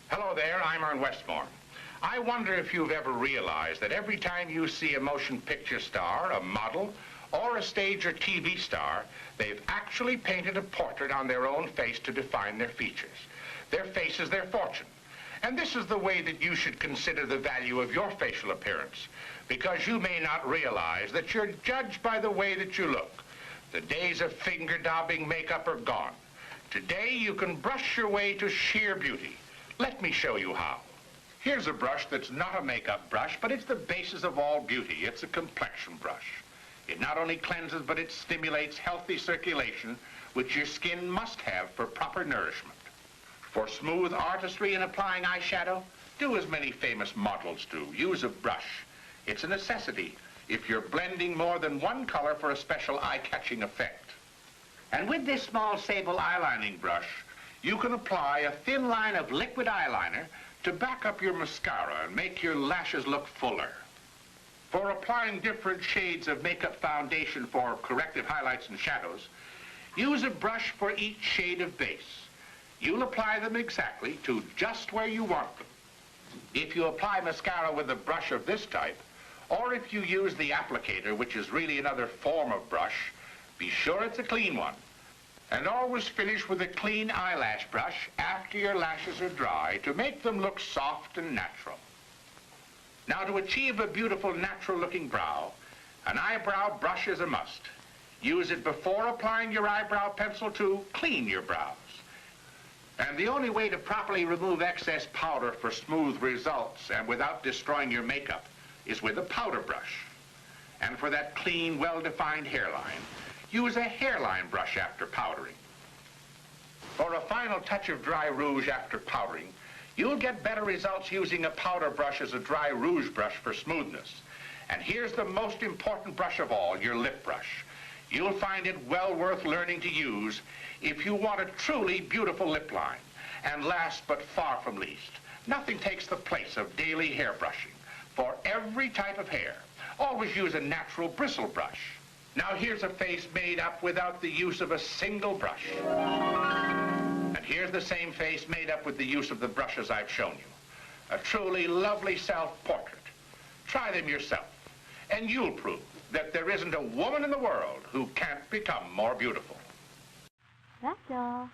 Hello there, I'm Ern Westmore. I wonder if you've ever realized that every time you see a motion picture star, a model, or a stage or TV star, they've actually painted a portrait on their own face to define their features. Their face is their fortune. And this is the way that you should consider the value of your facial appearance, because you may not realize that you're judged by the way that you look. The days of finger daubing makeup are gone. Today you can brush your way to sheer beauty. Let me show you how. Here's a brush that's not a makeup brush, but it's the basis of all beauty. It's a complexion brush. It not only cleanses, but it stimulates healthy circulation, which your skin must have for proper nourishment. For smooth artistry in applying eyeshadow, do as many famous models do. Use a brush. It's a necessity if you're blending more than one color for a special eye-catching effect. And with this small sable eyelining brush, you can apply a thin line of liquid eyeliner to back up your mascara and make your lashes look fuller. For applying different shades of makeup foundation for corrective highlights and shadows, use a brush for each shade of base. You'll apply them exactly to just where you want them. If you apply mascara with a brush of this type, or if you use the applicator, which is really another form of brush, be sure it's a clean one. And always finish with a clean eyelash brush after your lashes are dry to make them look soft and natural. Now, to achieve a beautiful, natural-looking brow, an eyebrow brush is a must. Use it before applying your eyebrow pencil to clean your brows. And the only way to properly remove excess powder for smooth results and without destroying your makeup is with a powder brush. And for that clean, well-defined hairline, use a hairline brush after powdering. For a final touch of dry rouge after powdering, you'll get better results using a powder brush as a dry rouge brush for smoothness. And here's the most important brush of all, your lip brush. You'll find it well worth learning to use if you want a truly beautiful lip line. And last but far from least, nothing takes the place of daily hair brushing. For every type of hair, always use a natural bristle brush. Now here's a face made up without the use of a single brush. And here's the same face made up with the use of the brushes I've shown you. A truly lovely self-portrait. Try them yourself, and you'll prove that there isn't a woman in the world who can't become more beautiful. That's all.